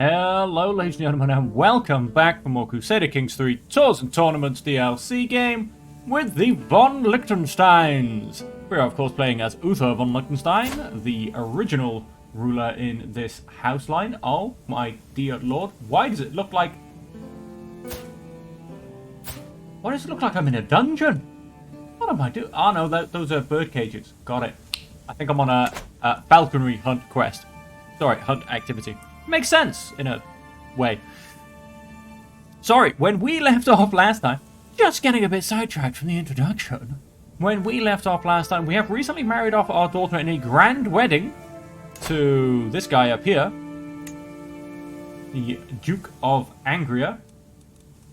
Hello ladies and gentlemen and welcome back for more Crusader Kings 3 Tours and Tournaments DLC game with the von Liechtensteins. We're of course playing as Uther von Liechtenstein, the original ruler in this house line. Oh my dear lord, why does it look like... Why does it look like I'm in a dungeon? What am I doing? Oh no, those are bird cages. Got it. I think I'm on a falconry hunt quest. Sorry, hunt activity. Makes sense, in a way. Sorry, when we left off last time, just getting a bit sidetracked from the introduction. When we left off last time, we have recently married off our daughter in a grand wedding to this guy up here, the Duke of Angria.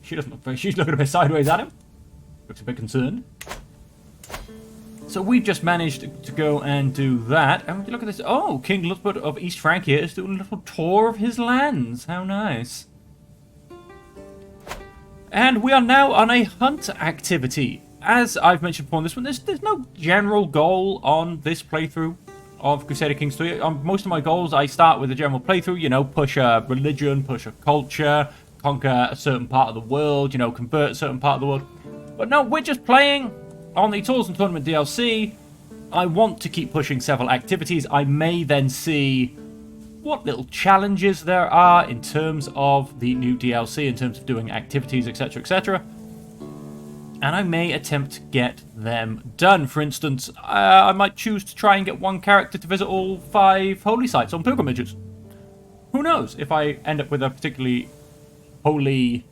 She doesn't look very, she's looking a bit sideways at him. Looks a bit concerned. So we've just managed to go and do that. And would you look at this? Oh, King Luthbert of East Francia is doing a little tour of his lands. How nice. And we are now on a hunt activity. As I've mentioned before in this one, there's no general goal on this playthrough of Crusader Kings 3. On most of my goals, I start with a general playthrough. You know, push a religion, push a culture, conquer a certain part of the world, you know, convert a certain part of the world. But no, we're just playing... On the Tours and Tournament DLC, I want to keep pushing several activities. I may then see what little challenges there are in terms of the new DLC, in terms of doing activities, etc., etc. And I may attempt to get them done. For instance, I might choose to try and get one character to visit all 5 holy sites on pilgrimages. Who knows? If I end up with a particularly holy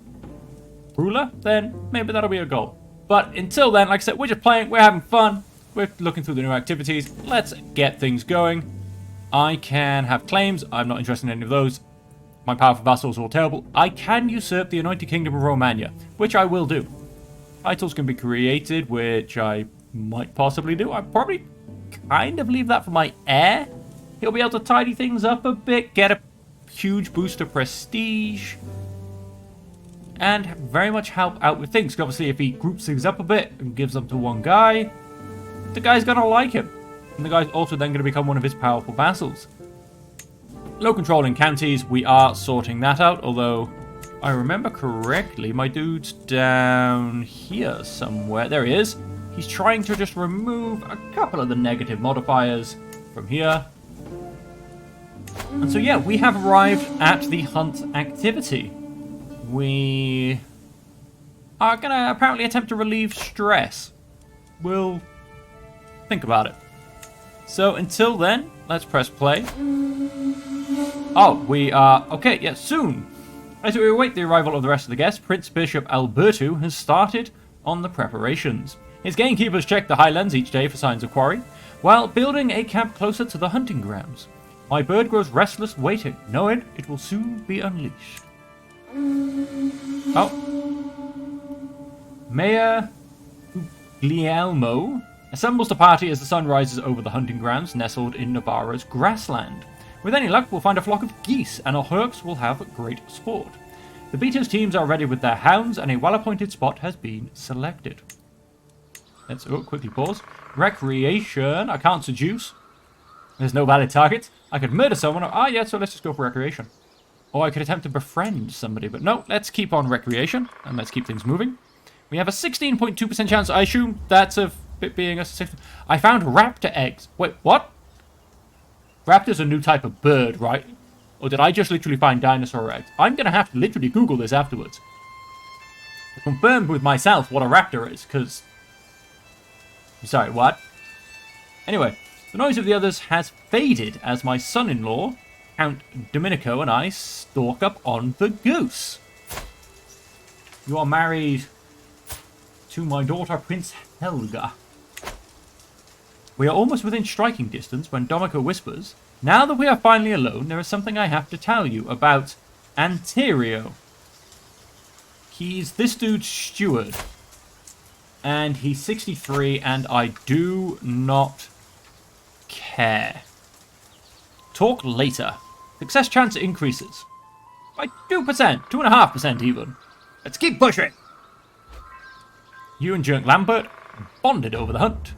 ruler, then maybe that'll be a goal. But until then, like I said, we're just playing, we're having fun, we're looking through the new activities, let's get things going. I can have claims, I'm not interested in any of those. My powerful vassals are all terrible. I can usurp the Anointed Kingdom of Romania, which I will do. Titles can be created, which I might possibly do. I probably kind of leave that for my heir. He'll be able to tidy things up a bit, get a huge boost of prestige. And very much help out with things. Obviously, if he groups things up a bit and gives them to one guy, the guy's going to like him. And the guy's also then going to become one of his powerful vassals. Low control in counties, we are sorting that out. Although, if I remember correctly, my dude's down here somewhere. There he is. He's trying to just remove a couple of the negative modifiers from here. And so, yeah, we have arrived at the hunt activity. We are going to apparently attempt to relieve stress. We'll think about it. So until then, let's press play. Oh, we are... Okay, yeah, soon. As we await the arrival of the rest of the guests, Prince Bishop Alberto has started on the preparations. His gamekeepers check the highlands each day for signs of quarry, while building a camp closer to the hunting grounds. My bird grows restless waiting, knowing it will soon be unleashed. Oh. Mayor Guglielmo assembles the party as the sun rises over the hunting grounds nestled in Navarra's grassland. With any luck, we'll find a flock of geese, and our herks will have great sport. The beaters' teams are ready with their hounds, and a well-appointed spot has been selected. Let's quickly pause. Recreation. I can't seduce. There's no valid target. I could murder someone. Ah, yeah, so let's just go for recreation. Or I could attempt to befriend somebody, but no, let's keep on recreation, and let's keep things moving. We have a 16.2% chance, I assume that's of it being a 6. I found raptor eggs. Wait, what? Raptor's a new type of bird, right? Or did I just literally find dinosaur eggs? I'm going to have to literally Google this afterwards. I confirmed with myself what a raptor is, because... Sorry, what? Anyway, the noise of the others has faded as my son-in-law... Count Domenico and I stalk up on the goose. You are married to my daughter, Prince Helga. We are almost within striking distance when Domenico whispers, now that we are finally alone, there is something I have to tell you about Anterio. He's this dude's steward. And he's 63, and I do not care. Talk later. Success chance increases. By 2%, 2.5% even. Let's keep pushing. You and Junk Lambert bonded over the hunt.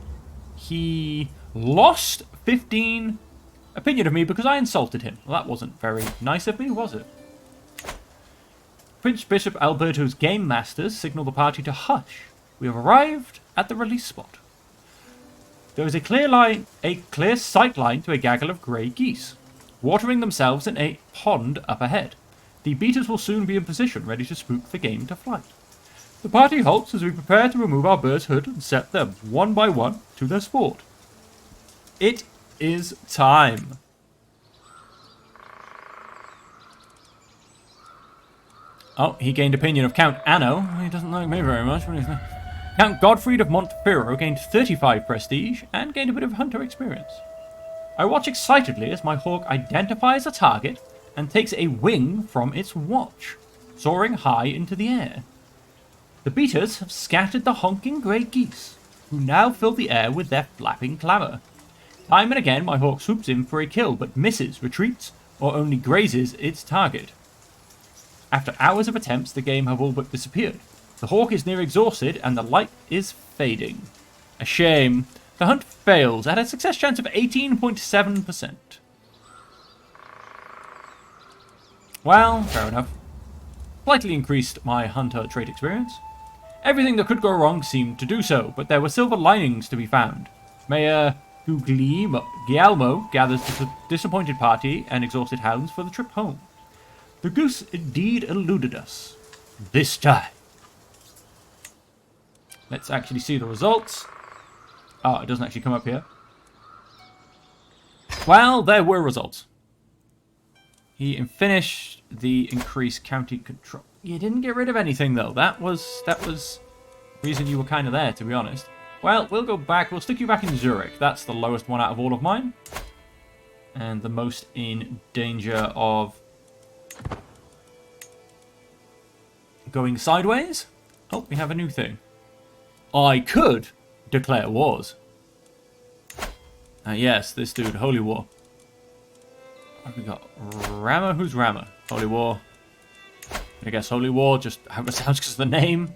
He lost 15 opinion of me because I insulted him. Well, that wasn't very nice of me, was it? Prince Bishop Alberto's game masters signal the party to hush. We have arrived at the release spot. There is a clear sight line to a gaggle of grey geese, watering themselves in a pond up ahead. The beaters will soon be in position, ready to spook the game to flight. The party halts as we prepare to remove our bird's hood and set them, one by one, to their sport. It is time. Oh, he gained opinion of Count Anno. He doesn't like me very much. Count Godfried of Montferro gained 35 prestige and gained a bit of hunter experience. I watch excitedly as my hawk identifies a target and takes a wing from its watch, soaring high into the air. The beaters have scattered the honking grey geese, who now fill the air with their flapping clamour. Time and again my hawk swoops in for a kill, but misses, retreats, or only grazes its target. After hours of attempts, the game have all but disappeared. The hawk is near exhausted, and the light is fading. A shame. The hunt fails at a success chance of 18.7%. Well, fair enough. Slightly increased my hunter trait experience. Everything that could go wrong seemed to do so, but there were silver linings to be found. Mayor Guglielmo gathers the disappointed party and exhausted hounds for the trip home. The goose indeed eluded us. This time. Let's actually see the results. Oh, it doesn't actually come up here. Well, there were results. He finished the increased county control. You didn't get rid of anything, though. That was the reason you were kind of there, to be honest. Well, we'll go back. We'll stick you back in Zurich. That's the lowest one out of all of mine. And the most in danger of going sideways. Oh, we have a new thing. I could declare wars. Yes, this dude, Holy War. What have we got? Rama? Who's Rama? Holy War. I guess Holy War, just how it sounds because of the name.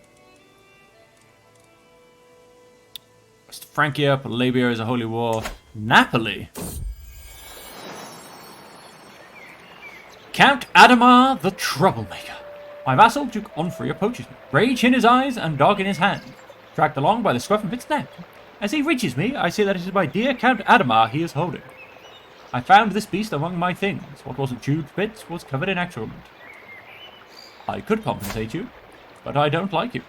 West Francia, Palabia is a Holy War. Napoli. Count Adamar the Troublemaker. My vassal, Duke Onfrey, approaches me, rage in his eyes and dog in his hand, dragged along by the scruff of its neck. As he reaches me, I see that it is my dear Count Adamar he is holding. I found this beast among my things. What wasn't chewed to bits was covered in excrement. I could compensate you, but I don't like you.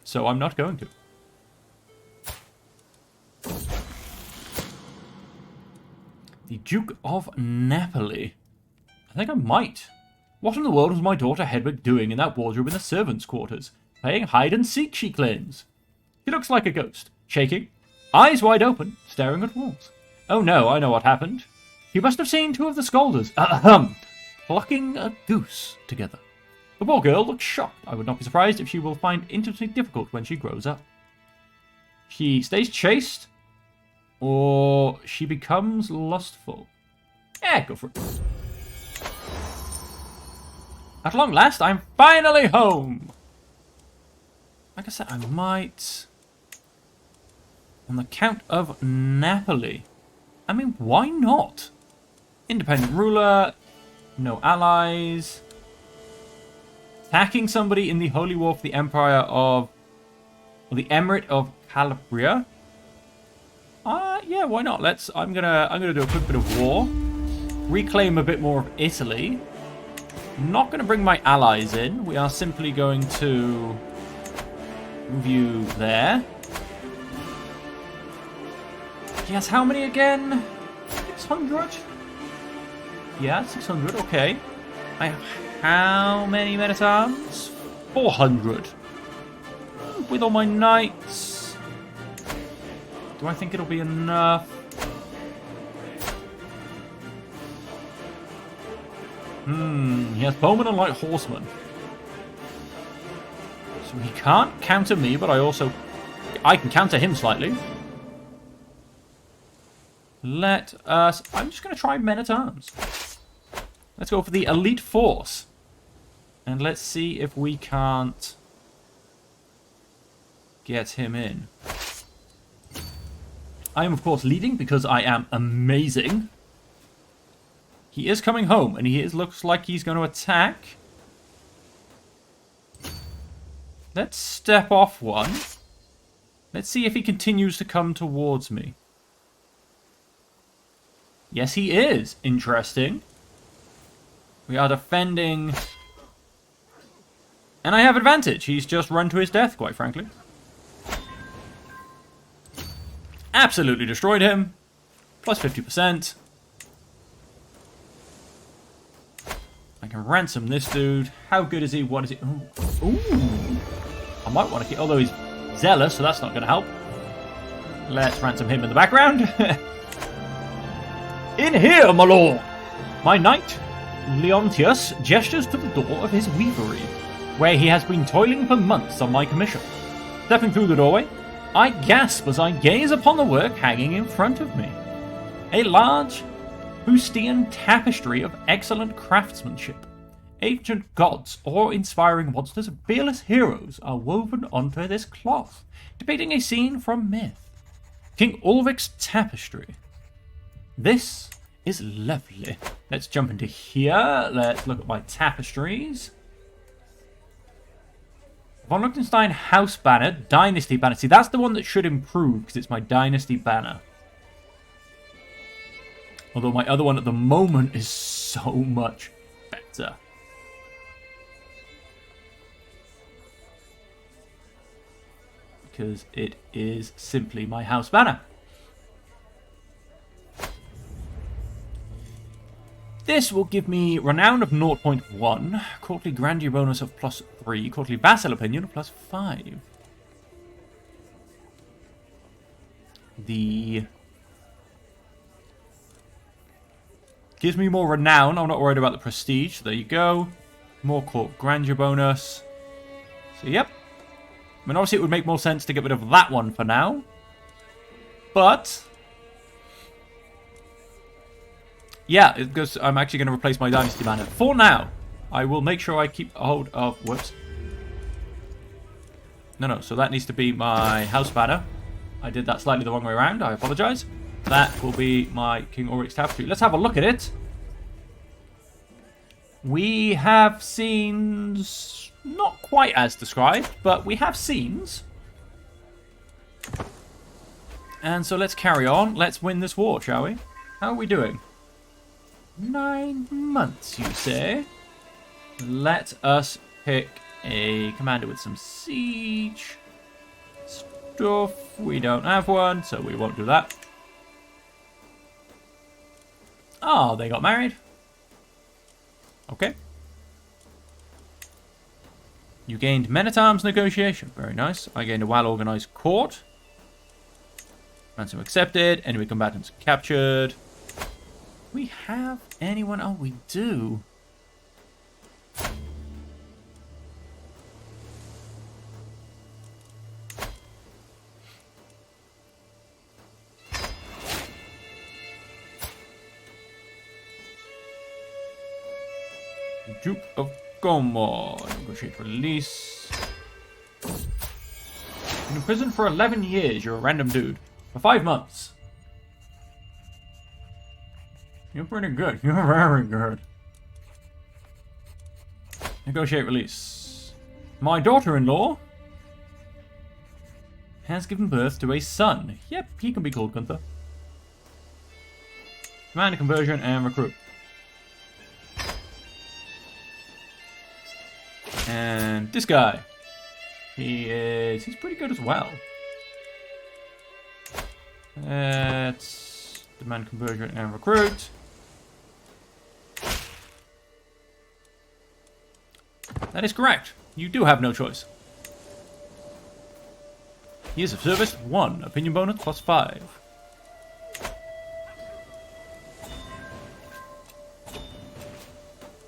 So I'm not going to. The Duke of Napoli. I think I might. What in the world was my daughter Hedwig doing in that wardrobe in the servants' quarters? Playing hide and seek, she claims. She looks like a ghost, shaking, eyes wide open, staring at walls. Oh no, I know what happened. You must have seen two of the scolders, plucking a goose together. The poor girl looks shocked. I would not be surprised if she will find intimacy difficult when she grows up. She stays chaste, or she becomes lustful. Go for it. At long last, I'm finally home. Like I said, I might... On the Count of Napoli. I mean, why not? Independent ruler, no allies. Attacking somebody in the Holy War for the Empire of... Or the Emirate of Calabria. Yeah, why not? I'm gonna do a quick bit of war. Reclaim a bit more of Italy. Not gonna bring my allies in. We are simply going to move you there. Yes, how many again? 600? Yeah, 600, okay. I have how many men-at-arms? 400. With all my knights. Do I think it'll be enough? He has bowmen and light horsemen. So he can't counter me, but I can counter him slightly. I'm just going to try men-at-arms. Let's go for the elite force. And let's see if we can't get him in. I am, of course, leading because I am amazing. He is coming home, and looks like he's going to attack Let's step off one. Let's see if he continues to come towards me. Yes, he is. Interesting. We are defending. And I have advantage. He's just run to his death, quite frankly. Absolutely destroyed him. Plus 50%. I can ransom this dude. How good is he? What is he? Ooh. Ooh. I might want to keep... Although he's zealous, so that's not going to help. Let's ransom him in the background. In here, my lord! My knight, Leontius, gestures to the door of his weavery, where he has been toiling for months on my commission. Stepping through the doorway, I gasp as I gaze upon the work hanging in front of me. A large Fustian tapestry of excellent craftsmanship. Ancient gods or inspiring monsters of fearless heroes are woven onto this cloth, depicting a scene from myth. King Ulrich's tapestry. This is lovely. Let's jump into here. Let's look at my tapestries. Von Liechtenstein House Banner, Dynasty Banner. See, that's the one that should improve because it's my Dynasty Banner. Although my other one at the moment is so much better. Because it is simply my House Banner. This will give me Renown of 0.1, Quarterly Grandeur bonus of +3, Quarterly Vassal Opinion of +5. The... Gives me more Renown, I'm not worried about the Prestige, so there you go. More Court Grandeur bonus. So yep. I mean, obviously it would make more sense to get rid of that one for now. But... yeah, because I'm actually going to replace my Dynasty Banner. For now, I will make sure I keep a hold of... whoops. No, so that needs to be my House Banner. I did that slightly the wrong way around. I apologize. That will be my King Ulrich's Tapestry. Let's have a look at it. We have scenes... not quite as described, but we have scenes. And so let's carry on. Let's win this war, shall we? How are we doing? 9 months, you say? Let us pick a commander with some siege stuff. We don't have one, so we won't do that. Oh, they got married. Okay. You gained men-at-arms negotiation. Very nice. I gained a well-organized court. Ransom accepted. Enemy combatants captured. We have anyone? Oh, we do. Duke of Como. Negotiate release. In prison for 11 years. You're a random dude. For 5 months. You're pretty good. You're very good. Negotiate release. My daughter-in-law has given birth to a son. Yep, he can be called Gunther. Commander conversion and recruit. And this guy. He's pretty good as well. Let's demand conversion and recruit. That is correct. You do have no choice. Years of service, 1. Opinion bonus, +5.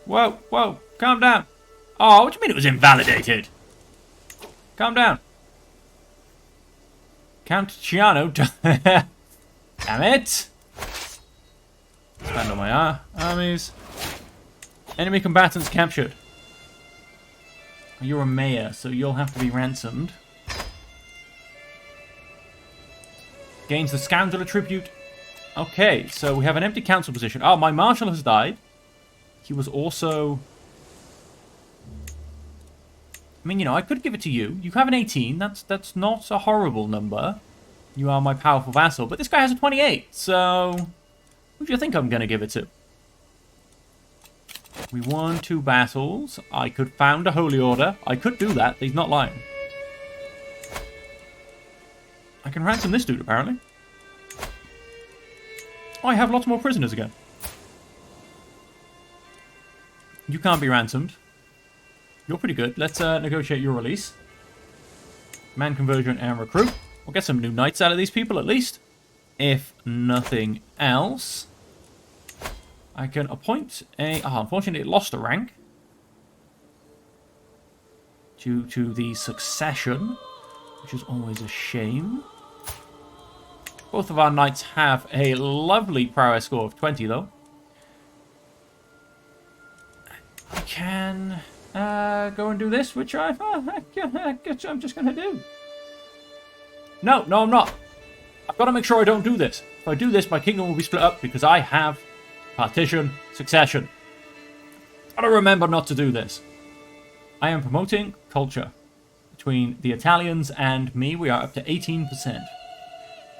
Whoa, whoa, calm down. Oh, what do you mean it was invalidated? Calm down. Count Ciano. Damn it. Expand on my armies. Enemy combatants captured. You're a mayor, so you'll have to be ransomed. Gains the scoundrel tribute. Okay, so we have an empty council position. Oh, my marshal has died. He was also... I mean, you know, I could give it to you. You have an 18. That's not a horrible number. You are my powerful vassal. But this guy has a 28. So, who do you think I'm going to give it to? We won 2 battles. I could found a holy order. I could do that. He's not lying. I can ransom this dude, apparently. Oh, I have lots more prisoners again. You can't be ransomed. You're pretty good. Let's negotiate your release. Man conversion and recruit. We'll get some new knights out of these people, at least. If nothing else. I can appoint a... Oh, unfortunately, it lost a rank. Due to the succession. Which is always a shame. Both of our knights have a lovely prowess score of 20, though. I can go and do this, which I guess I'm just going to do. No, I'm not. I've got to make sure I don't do this. If I do this, my kingdom will be split up because I have partition succession. Gotta remember not to do this. I am promoting culture. Between the Italians and me, we are up to 18%.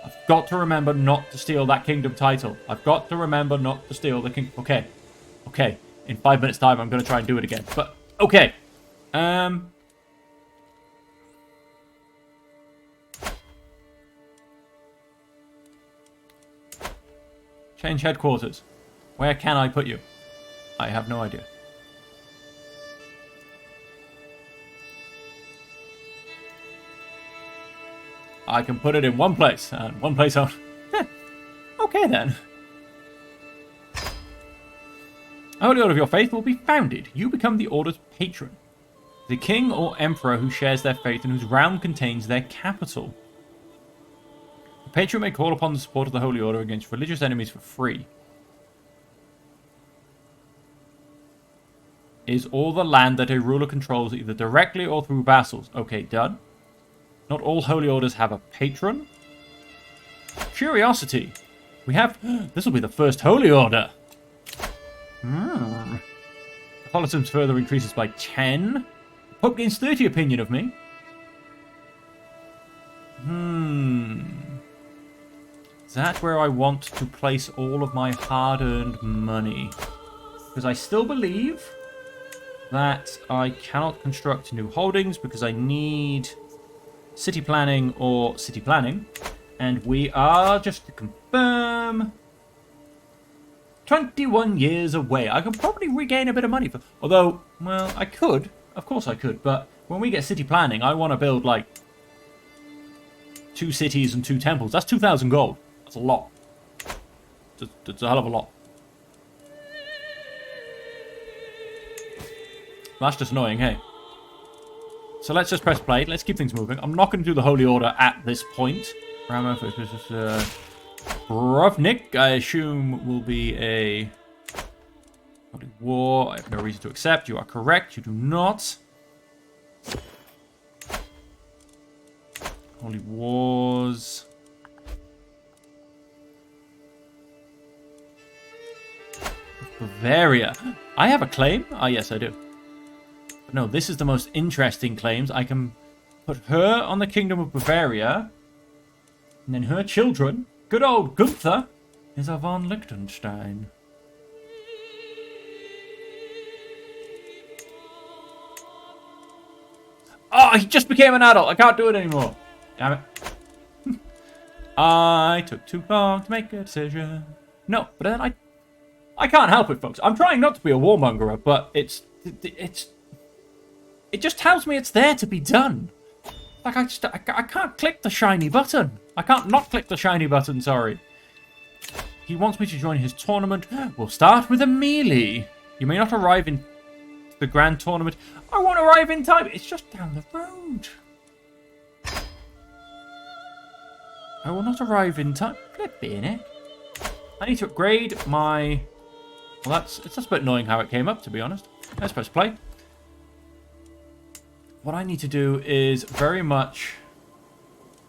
I've got to remember not to steal that kingdom title. I've got to remember not to steal the king... Okay. In 5 minutes' time, I'm going to try and do it again. But, okay. Change headquarters. Where can I put you? I have no idea. I can put it in one place, and one place only. Okay, then. A holy order of your faith will be founded. You become the order's patron. The king or emperor who shares their faith and whose realm contains their capital. The patron may call upon the support of the holy order against religious enemies for free. Is all the land that a ruler controls either directly or through vassals. Okay, done. Not all holy orders have a patron. Curiosity. We have... This will be the first holy order. Catholicism further increases by 10. Pope gains 30 opinion of me. Is that where I want to place all of my hard-earned money? Because I still believe that I cannot construct new holdings because I need city planning or city planning. And we are, just to confirm, 21 years away. I could probably regain a bit of money. Although, well, I could. Of course I could. But when we get city planning, I want to build, like, 2 cities and 2 temples. That's 2,000 gold. That's a lot. It's a hell of a lot. That's just annoying, hey? So let's just press play. Let's keep things moving. I'm not going to do the Holy Order at this point. Rovnik, I assume, will be a Holy War. I have no reason to accept. You are correct. You do not. Holy Wars. Bavaria. I have a claim? Ah, yes, I do. But no, this is the most interesting claims. I can put her on the Kingdom of Bavaria. And then her children. Good old Gunther is a von Liechtenstein. Oh, he just became an adult. I can't do it anymore. Damn it. I took too long to make a decision. No, but then I can't help it, folks. I'm trying not to be a warmongerer, but it just tells me it's there to be done. Like, I can't click the shiny button. I can't not click the shiny button, sorry. He wants me to join his tournament. We'll start with a melee. You may not arrive in the grand tournament. I won't arrive in time. It's just down the road. I will not arrive in time. Flipping it. I need to upgrade my... Well, it's just a bit annoying how it came up, to be honest. Let's press play. What I need to do is very much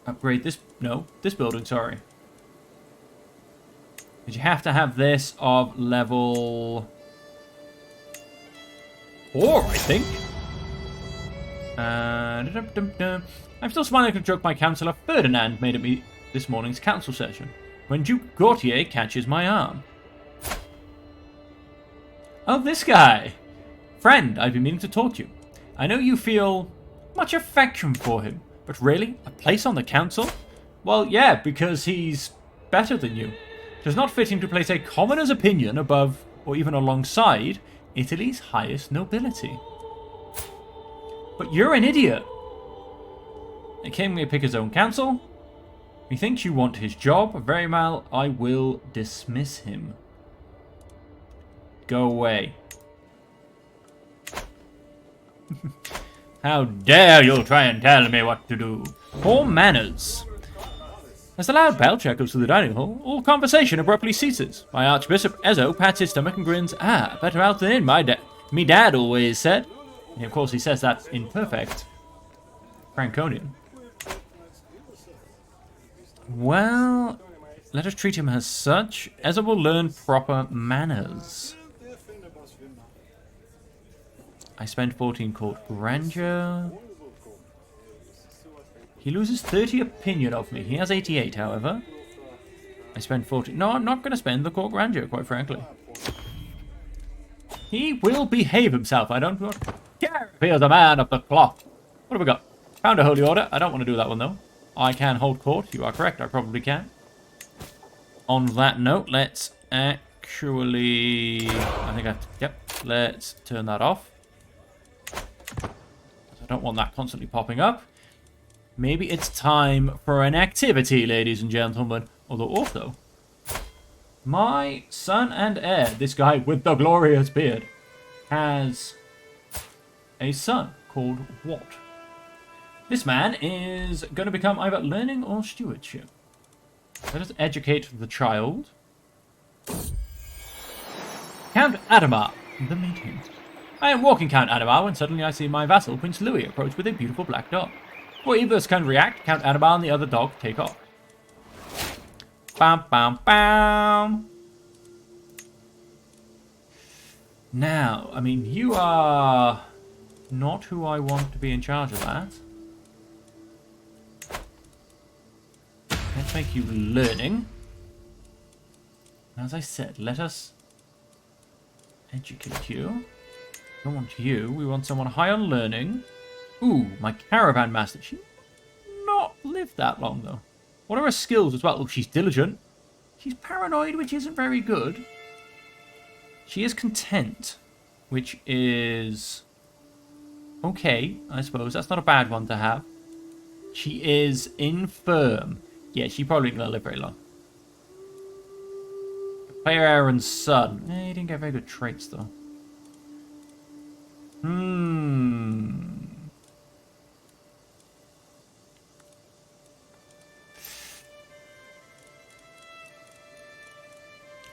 upgrade this... No, this building, sorry. Because you have to have this of level 4, I think. I'm still smiling at a joke my counsellor Ferdinand made at me this morning's council session, when Duke Gautier catches my arm. Oh, this guy! Friend, I've been meaning to talk to you. I know you feel much affection for him, but really? A place on the council? Well, yeah, because he's better than you. It is not fitting to place a commoner's opinion above, or even alongside, Italy's highest nobility. But you're an idiot. A king may pick his own council. Methinks you want his job. Very well, I will dismiss him. Go away. How dare you try and tell me what to do? Poor manners. As the loud bell echoes through the dining hall, all conversation abruptly ceases. My Archbishop Ezzo pats his stomach and grins. Ah, better out than in, me dad always said. And of course he says that in perfect Franconian. Well, let us treat him as such. Ezzo will learn proper manners. I spend 14 court grandeur. He loses 30 opinion of me. He has 88, however. I spend 40. No, I'm not going to spend the court grandeur, quite frankly. He will behave himself. I don't care if he is a man of the cloth. What have we got? Found a holy order. I don't want to do that one, though. I can hold court. You are correct. I probably can. On that note, let's actually... I think I have to... Yep. Let's turn that off. I don't want that constantly popping up. Maybe it's time for an activity, ladies and gentlemen. Although also, my son and heir, this guy with the glorious beard, has a son called Wat. This man is going to become either learning or stewardship. Let us educate the child. Count Adamar, the meeting. I am walking Count Adamar when suddenly I see my vassal, Prince Louis, approach with a beautiful black dog. Before either of us can react, Count Adamar and the other dog take off. Bam, bam, bam. Now, I mean, you are not who I want to be in charge of that. Let's make you learning. As I said, let us educate you. We don't want you. We want someone high on learning. Ooh, my caravan master. She not lived that long, though. What are her skills as well? Oh, she's diligent. She's paranoid, which isn't very good. She is content, which is okay, I suppose. That's not a bad one to have. She is infirm. Yeah, she probably ain't going to live very long. Player Aaron's son. Eh, he didn't get very good traits, though.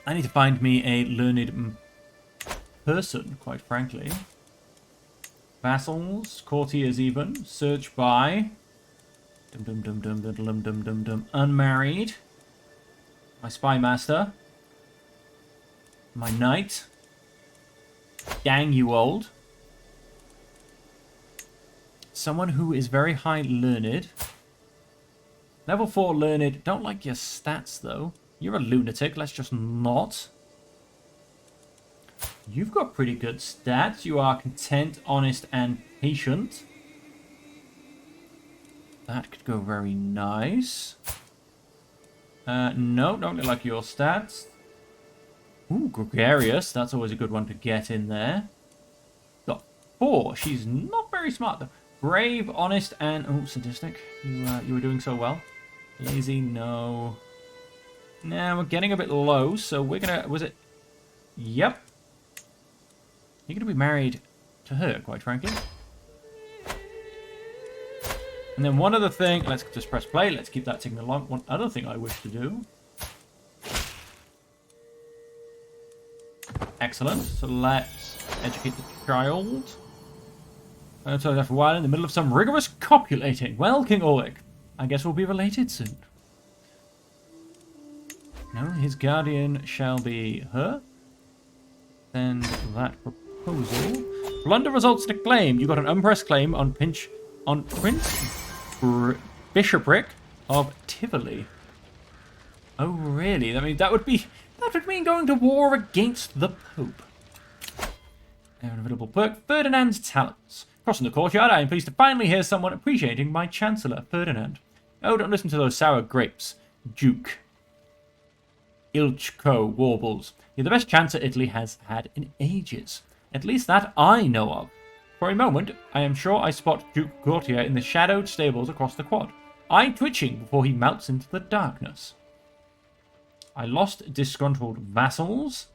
I need to find me a learned person, quite frankly. Vassals, courtiers even. Search by... Unmarried. My spy master. My knight. Dang you old. Someone who is very high learned. Level 4 learned. Don't like your stats though. You're a lunatic. Let's just not. You've got pretty good stats. You are content, honest, and patient. That could go very nice. No, don't like your stats. Ooh, gregarious. That's always a good one to get in there. Got 4. She's not very smart though. Brave, honest, and... Oh, sadistic. You were doing so well. Lazy, no. Now we're getting a bit low, so we're gonna... Was it... Yep. You're gonna be married to her, quite frankly. And then one other thing... Let's just press play. Let's keep that ticking along. One other thing I wish to do... Excellent. So let's educate the child. So after a while, in the middle of some rigorous copulating. Well, King Ulrich, I guess we'll be related soon. No, his guardian shall be her. Send that proposal Blunder results in a claim. You got an unpressed claim on Prince Bishopric of Tivoli. Oh, really? I mean, that would mean going to war against the Pope. An available perk, Ferdinand's talents. Crossing the courtyard, I am pleased to finally hear someone appreciating my Chancellor, Ferdinand. Oh, don't listen to those sour grapes, Duke. Ilchko warbles. You're the best Chancellor Italy has had in ages. At least that I know of. For a moment, I am sure I spot Duke Gautier in the shadowed stables across the quad, eye twitching before he melts into the darkness. I lost disgruntled vassals.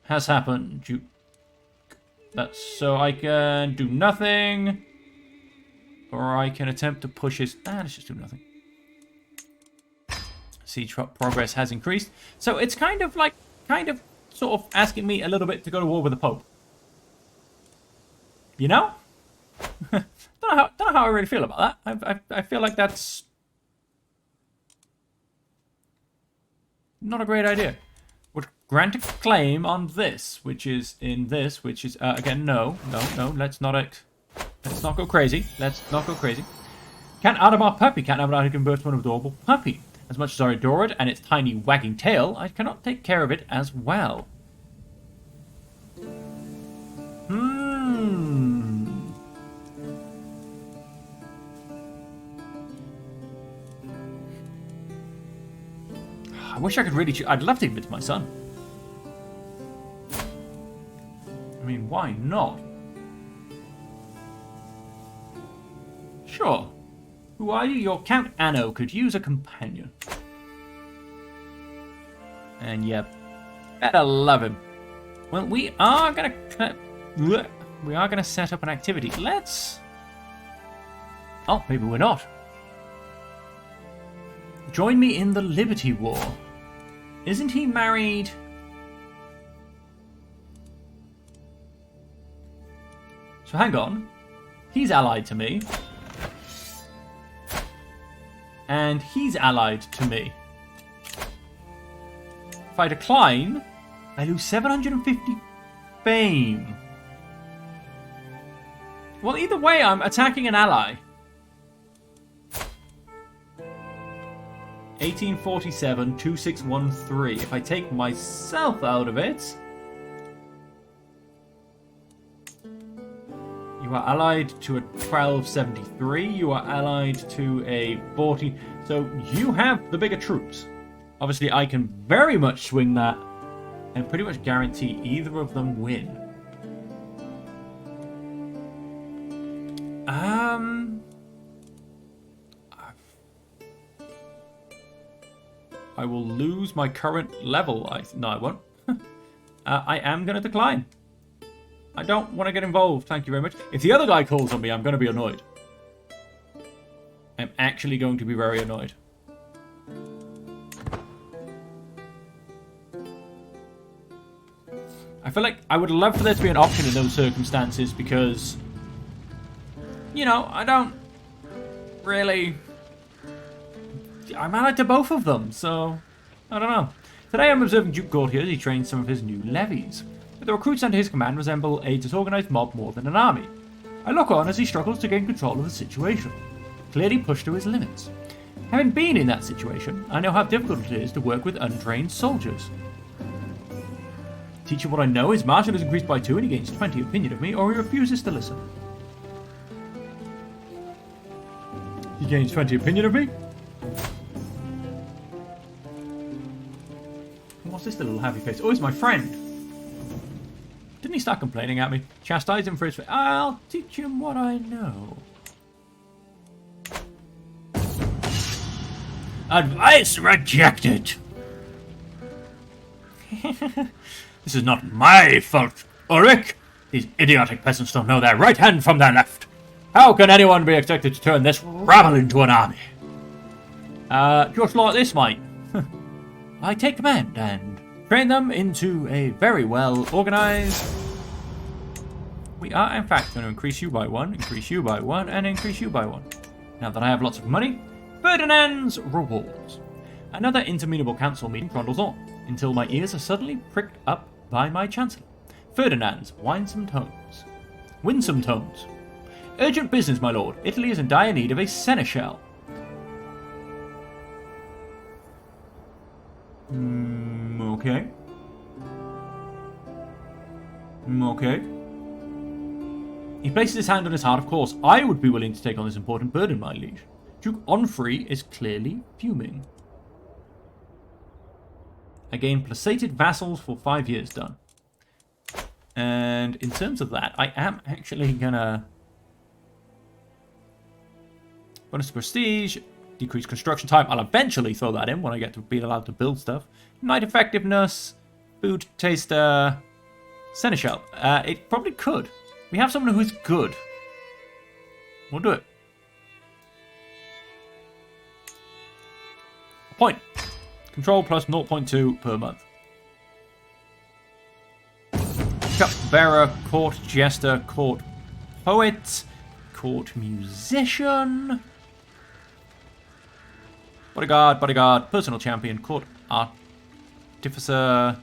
Has happened, Duke. That's so I can do nothing. Or I can attempt to push his... let's just do nothing. Siege progress has increased. So it's kind of sort of asking me a little bit to go to war with the Pope. You know? don't know how I really feel about that. I feel like that's not a great idea. Would grant a claim on this, which is in this, which is again no. Let's not go crazy. Let's not go crazy. Can't Adamar puppy. Can't have an convert to an adorable puppy. As much as I adore it and its tiny wagging tail, I cannot take care of it as well. I wish I could really choose. I'd love to give it to my son. I mean, why not? Sure. Who are you? Your Count Anno could use a companion. And yeah, better love him. Well, we are gonna set up an activity. Let's... Oh, maybe we're not. Join me in the Liberty War. Isn't he married? So hang on. He's allied to me. And he's allied to me. If I decline, I lose 750 fame. Well, either way, I'm attacking an ally. 1847, 2613. If I take myself out of it... You are allied to a 1273. You are allied to a 14. So you have the bigger troops. Obviously, I can very much swing that and pretty much guarantee either of them win. I will lose my current level. No, I won't. I am going to decline. I don't want to get involved, thank you very much. If the other guy calls on me, I'm going to be annoyed. I'm actually going to be very annoyed. I feel like I would love for there to be an option in those circumstances because, you know, I don't really... I'm allied to both of them, so I don't know. Today I'm observing Duke Gautier as he trains some of his new levies. But the recruits under his command resemble a disorganized mob more than an army. I look on as he struggles to gain control of the situation, clearly pushed to his limits. Having been in that situation, I know how difficult it is to work with untrained soldiers. Teach him what I know, his martial is increased by 2 and he gains 20 opinion of me, or he refuses to listen. He gains 20 opinion of me? What's this little happy face? Oh, he's my friend. Didn't he start complaining at me? Chastise him for his... I'll teach him what I know. Advice rejected. This is not my fault, Ulrich. These idiotic peasants don't know their right hand from their left. How can anyone be expected to turn this rabble into an army? Just like this, mate. I take command and train them into a very well organized... We are, in fact, going to increase you by 1, increase you by 1, and increase you by 1. Now that I have lots of money, Ferdinand's rewards. Another interminable council meeting trundles on. until my ears are suddenly pricked up by my Chancellor. Ferdinand's winsome tones. Urgent business, my lord. Italy is in dire need of a seneschal. Okay. Okay. He places his hand on his heart. Of course, I would be willing to take on this important burden, my liege. Duke Onfrey is clearly fuming. I gain placated vassals for 5 years. Done. And in terms of that, I am actually gonna... bonus to prestige, decrease construction time. I'll eventually throw that in when I get to be allowed to build stuff. Knight effectiveness, food taster, seneschal. It probably could. We have someone who's good. We'll do it. A point. Control plus 0.2 per month. Cupbearer, court jester, court poet, court musician, bodyguard, personal champion, court artificer.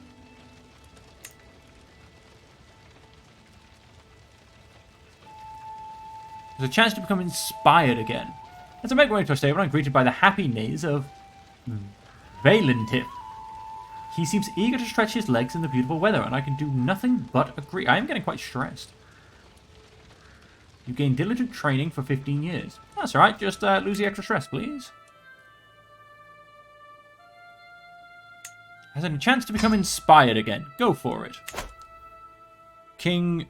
There's a chance to become inspired again. As I make my way to a stable, I'm greeted by the happy neighs of Valentif. He seems eager to stretch his legs in the beautiful weather, and I can do nothing but agree. I am getting quite stressed. You gain diligent training for 15 years. That's alright, just lose the extra stress, please. Has any chance to become inspired again? Go for it. King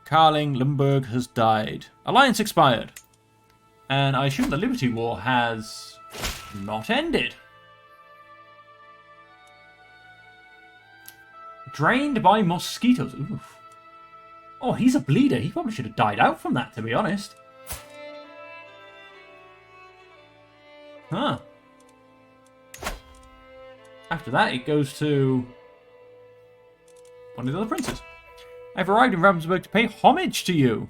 Carling Limburg has died. Alliance expired. And I assume the Liberty War has not ended. Drained by mosquitoes. Oof. Oh, he's a bleeder. He probably should have died out from that, to be honest. Huh. After that, it goes to one of the other princes. I've arrived in Ravensburg to pay homage to you.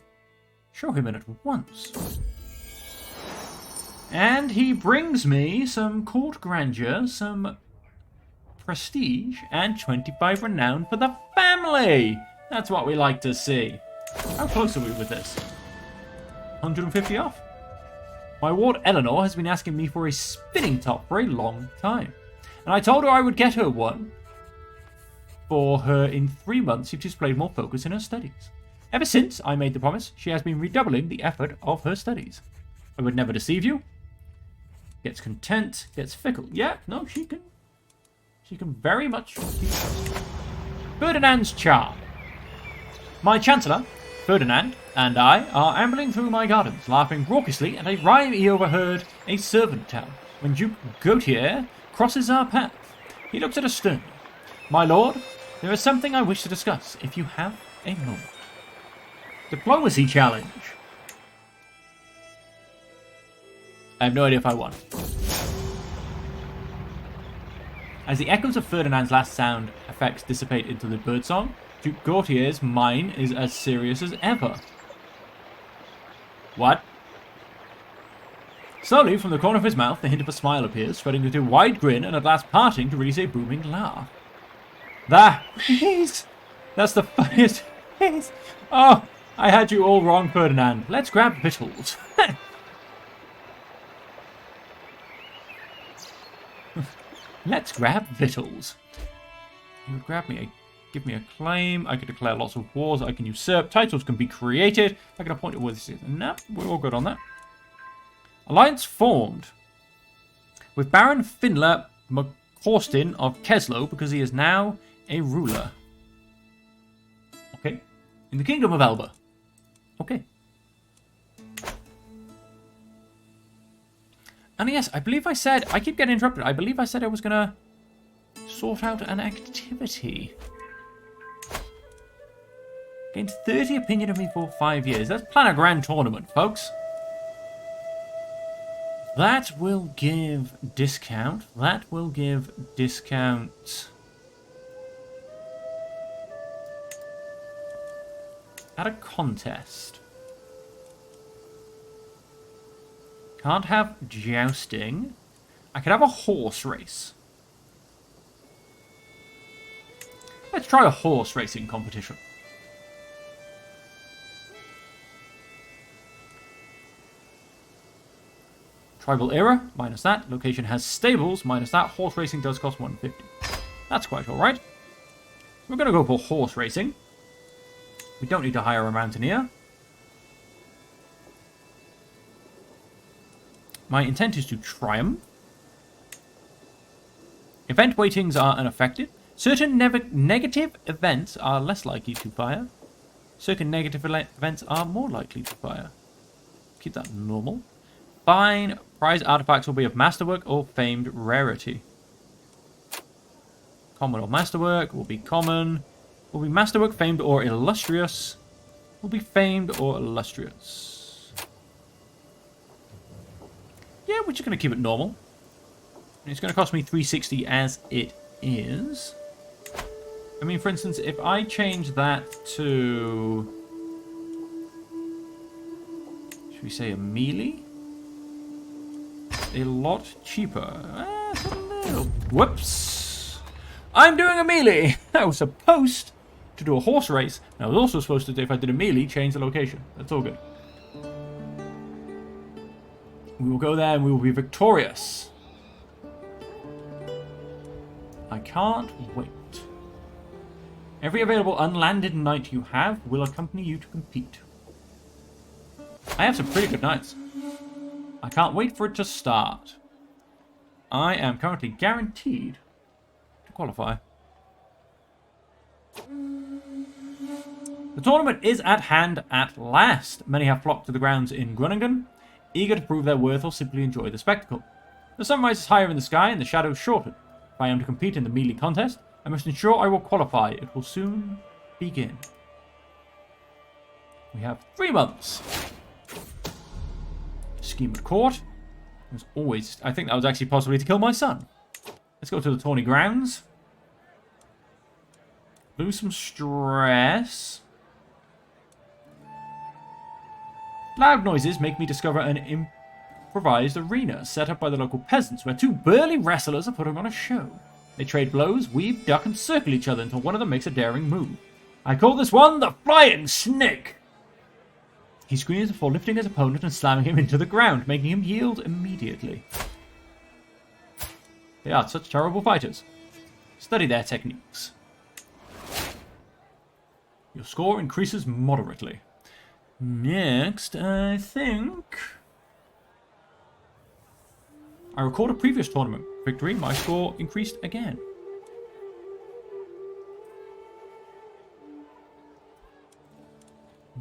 Show him in at once. And he brings me some court grandeur, some prestige, and 25 renown for the family. That's what we like to see. How close are we with this? 150 off. My ward Eleanor has been asking me for a spinning top for a long time. And I told her I would get her one for her in 3 months if she displayed more focus in her studies. Ever since I made the promise, she has been redoubling the effort of her studies. I would never deceive you. Gets content, gets fickle. Yeah, no, she can very much keep trust. Ferdinand's charm. My Chancellor, Ferdinand, and I are ambling through my gardens, laughing raucously at a rhyme he overheard a servant tell when Duke Gautier crosses our path. He looks at us sternly. My lord, there is something I wish to discuss, if you have a moment. Diplomacy challenge. I have no idea if I won. As the echoes of Ferdinand's last sound effects dissipate into the birdsong, Duke Gautier's mine is as serious as ever. What? Slowly, from the corner of his mouth, the hint of a smile appears, spreading into a wide grin and at last parting to release a booming laugh. That's the funniest. Oh, I had you all wrong, Ferdinand. Let's grab victuals. Let's grab victuals. You would grab me give me a claim. I could declare lots of wars. I can usurp. Titles can be created. I can appoint a worthy citizen. Nah, we're all good on that. Alliance formed with Baron Finler McCorstin of Keslow because he is now a ruler. Okay. In the Kingdom of Elba. Okay. And yes, I believe I said, I keep getting interrupted. I believe I said I was going to sort out an activity. Gained 30 opinion of me for 5 years. Let's plan a grand tournament, folks. That will give discount. That will give discount at a contest. Can't have jousting. I could have a horse race. Let's try a horse racing competition. Tribal era, minus that. Location has stables, minus that. Horse racing does cost 150. That's quite alright. We're going to go for horse racing. We don't need to hire a mountaineer. My intent is to try them. Event weightings are unaffected. Certain negative events are less likely to fire. Certain negative events are more likely to fire. Keep that normal. Fine. Prize artifacts will be of masterwork or famed rarity. Common or masterwork will be common. Will be masterwork, famed, or illustrious. Will be famed or illustrious. Yeah, we're just going to keep it normal. And it's going to cost me 360 as it is. I mean, for instance, if I change that to... should we say a melee? A lot cheaper. It's a little... whoops! I'm doing a melee! I was supposed to do a horse race. And I was also supposed to, if I did a melee, change the location. That's all good. We will go there and we will be victorious. I can't wait. Every available unlanded knight you have will accompany you to compete. I have some pretty good knights. I can't wait for it to start. I am currently guaranteed to qualify. The tournament is at hand at last. Many have flocked to the grounds in Groningen, eager to prove their worth or simply enjoy the spectacle. The sun rises higher in the sky and the shadows shorten. If I am to compete in the melee contest, I must ensure I will qualify. It will soon begin. We have 3 months. Scheme at court. As always, I think that was actually possibly to kill my son. Let's go to the tourney grounds. Lose some stress. Loud noises make me discover an improvised arena set up by the local peasants where 2 burly wrestlers are putting on a show. They trade blows, weave, duck, and circle each other until one of them makes a daring move. I call this one the Flying Snake. He screams before lifting his opponent and slamming him into the ground, making him yield immediately. They are such terrible fighters. Study their techniques. Your score increases moderately. Next, I think... I record a previous tournament victory. My score increased again.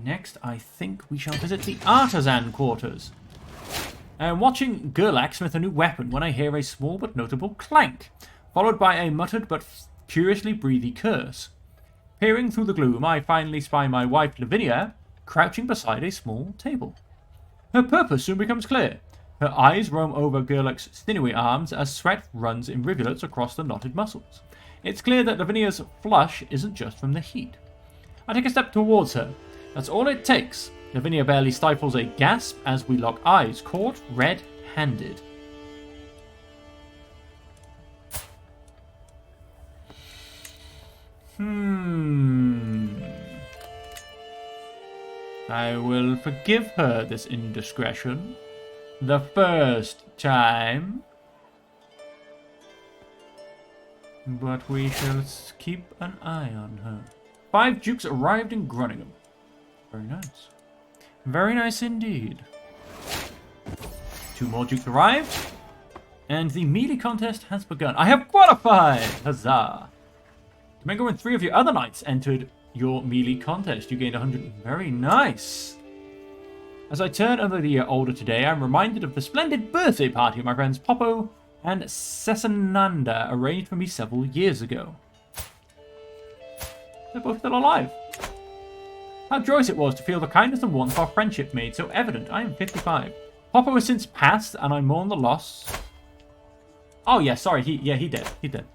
Next, I think we shall visit the artisan quarters. I am watching Gerlach smith a new weapon when I hear a small but notable clank, followed by a muttered but curiously breathy curse. Peering through the gloom, I finally spy my wife Lavinia crouching beside a small table. Her purpose soon becomes clear. Her eyes roam over Gerlach's sinewy arms as sweat runs in rivulets across the knotted muscles. It's clear that Lavinia's flush isn't just from the heat. I take a step towards her. That's all it takes. Lavinia barely stifles a gasp as we lock eyes, caught red-handed. I will forgive her this indiscretion. The first time. But we shall keep an eye on her. 5 dukes arrived in Groningen. Very nice. Very nice indeed. 2 more dukes arrived. And the melee contest has begun. I have qualified! Huzzah! Domingo and 3 of your other knights entered your melee contest. You gained 100. Very nice. As I turn another year older today, I'm reminded of the splendid birthday party my friends Popo and Sesananda arranged for me several years ago. They're both still alive. How joyous it was to feel the kindness and warmth of our friendship made so evident. I am 55. Popo has since passed, and I mourn the loss. Oh yeah, sorry, he dead. He dead.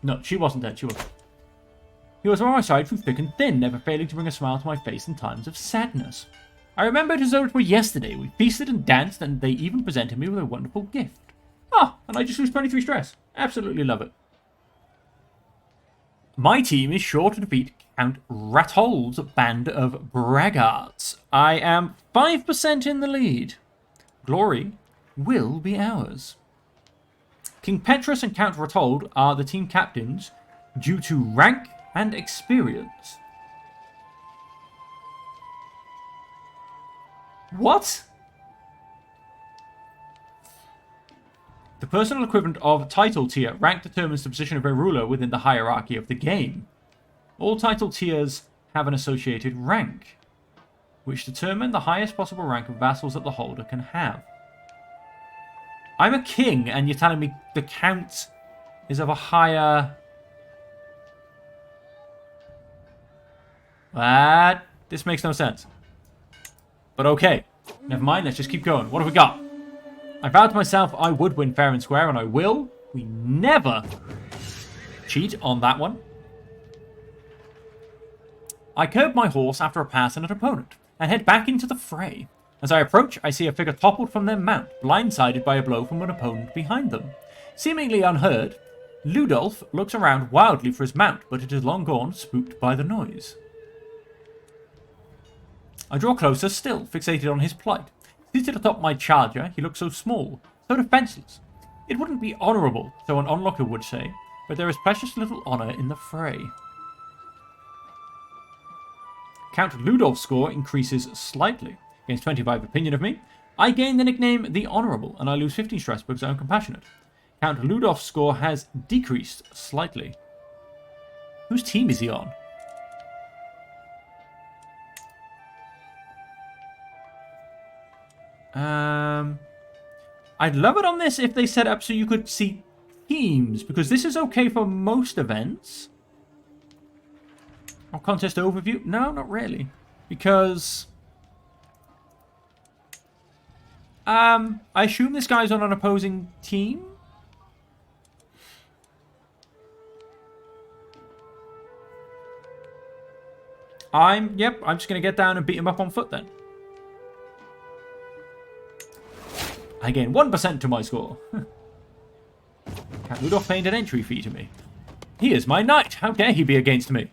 No, she wasn't dead, she wasn't. He was by my side through thick and thin, never failing to bring a smile to my face in times of sadness. I remember it as though it were yesterday. We feasted and danced, and they even presented me with a wonderful gift. Ah, and I just lose 23 stress. Absolutely love it. My team is sure to defeat Count Ratol's band of braggarts. I am 5% in the lead. Glory will be ours. King Petrus and Count Ratold are the team captains due to rank and experience. What? The personal equivalent of title tier. Rank determines the position of a ruler within the hierarchy of the game. All title tiers have an associated rank, which determine the highest possible rank of vassals that the holder can have. I'm a king, and you're telling me the count is of a higher... This makes no sense. But okay, never mind, let's just keep going. What have we got? I vowed to myself I would win fair and square, and I will. We never cheat on that one. I curb my horse after a pass on an opponent, and head back into the fray. As I approach, I see a figure toppled from their mount, blindsided by a blow from an opponent behind them. Seemingly unheard, Ludolf looks around wildly for his mount, but it is long gone, spooked by the noise. I draw closer still, fixated on his plight. Seated atop my charger, he looks so small, so defenseless. It wouldn't be honourable, so an onlooker would say, but there is precious little honour in the fray. Count Ludolf's score increases slightly. Against 25 opinion of me, I gain the nickname The Honourable, and I lose 15 stress because I'm compassionate. Count Ludolf's score has decreased slightly. Whose team is he on? I'd love it on this if they set up so you could see teams, because this is okay for most events. Or contest overview? No, not really. Because... I assume this guy's on an opposing team? I'm just going to get down and beat him up on foot then. I gain 1% to my score. Count Ludolf paid an entry fee to me. He is my knight. How dare he be against me?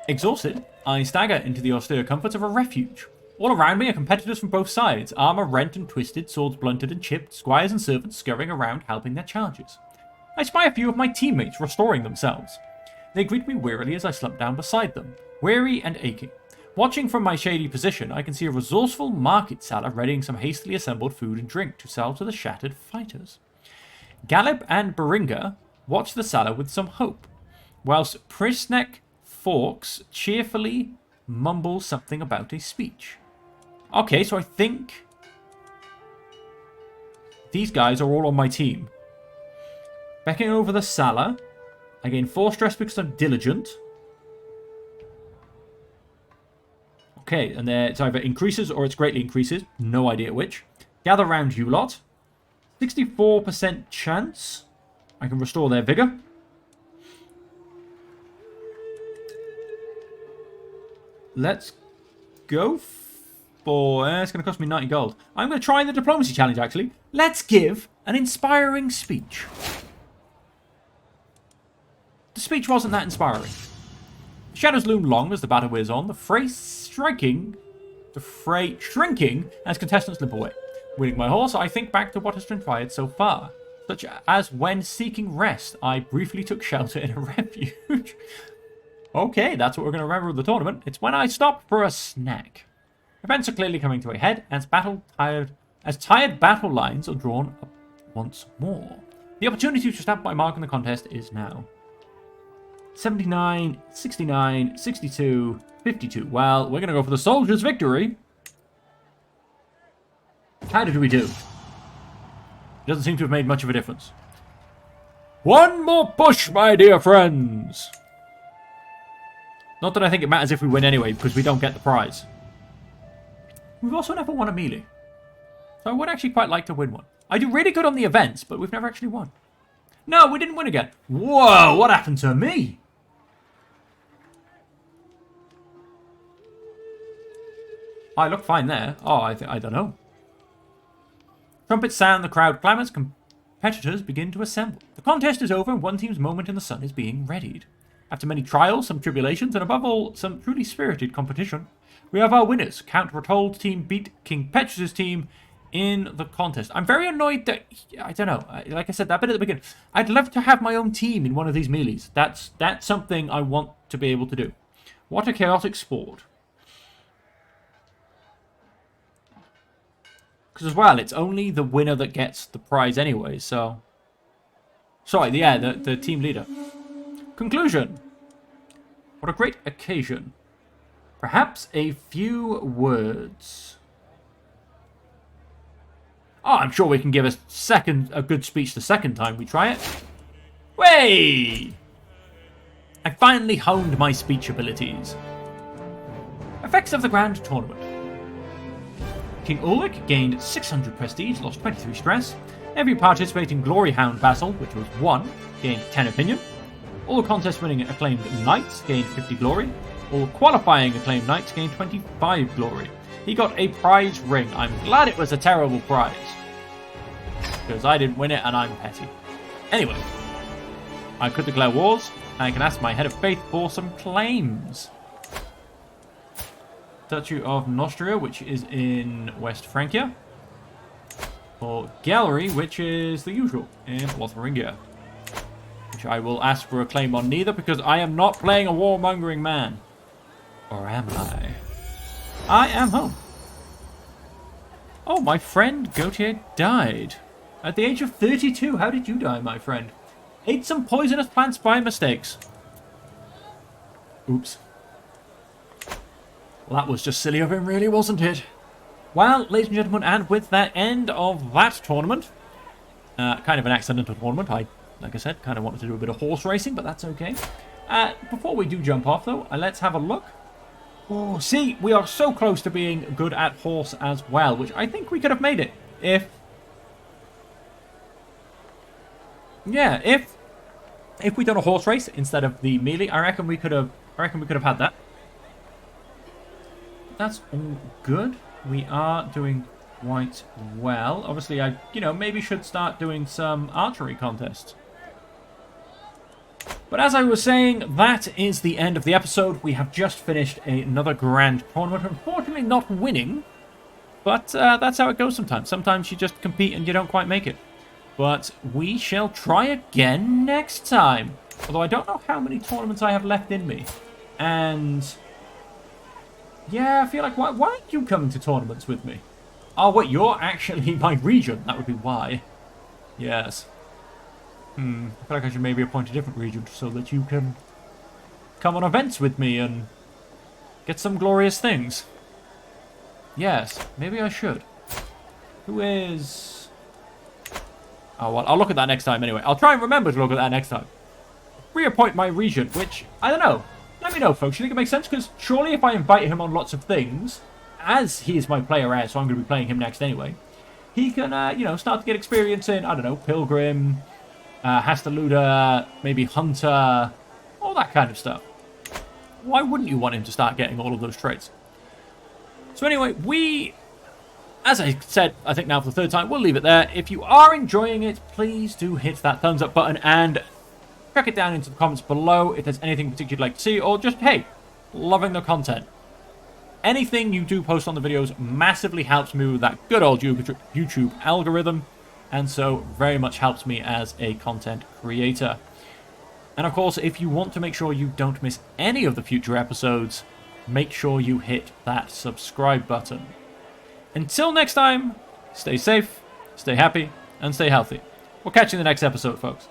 Exhausted, I stagger into the austere comforts of a refuge. All around me are competitors from both sides, armour rent and twisted, swords blunted and chipped, squires and servants scurrying around helping their charges. I spy a few of my teammates restoring themselves. They greet me wearily as I slump down beside them, weary and aching. Watching from my shady position, I can see a resourceful market seller readying some hastily assembled food and drink to sell to the shattered fighters. Galeb and Beringa watch the seller with some hope, whilst Prisnek Forks cheerfully mumbles something about a speech. Okay, so I think these guys are all on my team. Backing over the seller, I gain 4 stress because I'm diligent. Okay, and it's either increases or it's greatly increases. No idea which. Gather round you lot. 64% chance I can restore their vigor. Let's go for... it's going to cost me 90 gold. I'm going to try the diplomacy challenge, actually. Let's give an inspiring speech. The speech wasn't that inspiring. The shadows loom long as the battle wears on, the fray shrinking as contestants limp away. Wheeling my horse, I think back to what has transpired so far, such as when seeking rest, I briefly took shelter in a refuge. Okay, that's what we're going to remember of the tournament. It's when I stopped for a snack. Events are clearly coming to a head as tired battle lines are drawn up once more. The opportunity to stamp my mark in the contest is now. 79, 69, 62, 52. Well, we're going to go for the soldier's victory. How did we do? Doesn't seem to have made much of a difference. One more push, my dear friends. Not that I think it matters if we win anyway, because we don't get the prize. We've also never won a melee. So I would actually quite like to win one. I do really good on the events, but we've never actually won. No, we didn't win again. Whoa, what happened to me? I look fine there. Oh, I don't know. Trumpets sound, the crowd clamours, competitors begin to assemble. The contest is over and one team's moment in the sun is being readied. After many trials, some tribulations, and above all, some truly spirited competition, we have our winners. Count Ratold's team beat King Petrus's team in the contest. I'm very annoyed that, I don't know, like I said, that bit at the beginning, I'd love to have my own team in one of these melees. That's something I want to be able to do. What a chaotic sport. Because as well, it's only the winner that gets the prize anyway, so... Sorry, yeah, the team leader. Conclusion. What a great occasion. Perhaps a few words. Oh, I'm sure we can give a good speech the second time we try it. Way! I finally honed my speech abilities. Effects of the Grand Tournament. King Ulrich gained 600 prestige, lost 23 stress. Every participating Glory Hound vassal, which was 1, gained 10 opinion. All contest-winning acclaimed knights gained 50 glory. All qualifying acclaimed knights gained 25 glory. He got a prize ring. I'm glad it was a terrible prize. Because I didn't win it and I'm petty. Anyway, I could declare wars, and I can ask my head of faith for some claims. Duchy of Nostria, which is in West Francia. Or Gallery, which is the usual in Lotharingia. Which I will ask for a claim on neither, because I am not playing a warmongering man. Or am I? I am home. Oh, my friend Gautier died. At the age of 32. How did you die, my friend? Ate some poisonous plants by mistakes. Oops. Well, that was just silly of him, really, wasn't it? Well, ladies and gentlemen, and with that end of that tournament, kind of an accidental tournament. Like I said, kind of wanted to do a bit of horse racing, but that's okay. Before we do jump off, though, let's have a look. Oh, see, we are so close to being good at horse as well, which I think we could have made it if... Yeah, if we'd done a horse race instead of the melee, I reckon we could have had that. That's all good. We are doing quite well. Obviously, I, maybe should start doing some archery contests. But as I was saying, that is the end of the episode. We have just finished another grand tournament. Unfortunately, not winning. But that's how it goes sometimes. Sometimes you just compete and you don't quite make it. But we shall try again next time. Although I don't know how many tournaments I have left in me. And... yeah, I feel like, why aren't you coming to tournaments with me? Oh, wait, you're actually my region. That would be why. Yes. I feel like I should maybe appoint a different region so that you can come on events with me and get some glorious things. Yes, maybe I should. Who is... oh, well, I'll look at that next time anyway. I'll try and remember to look at that next time. Reappoint my region, which, I don't know. Let me know, folks. You think it makes sense? Because surely if I invite him on lots of things, as he is my player heir, so I'm going to be playing him next anyway, he can, start to get experience in, I don't know, Pilgrim, Hastaluda, maybe Hunter, all that kind of stuff. Why wouldn't you want him to start getting all of those traits? So anyway, as I said, I think now for the third time, we'll leave it there. If you are enjoying it, please do hit that thumbs up button and check it down into the comments below if there's anything particular you'd like to see, or just, hey, loving the content. Anything you do post on the videos massively helps me with that good old YouTube algorithm, and so very much helps me as a content creator. And of course, if you want to make sure you don't miss any of the future episodes, make sure you hit that subscribe button. Until next time, stay safe, stay happy, and stay healthy. We'll catch you in the next episode, folks.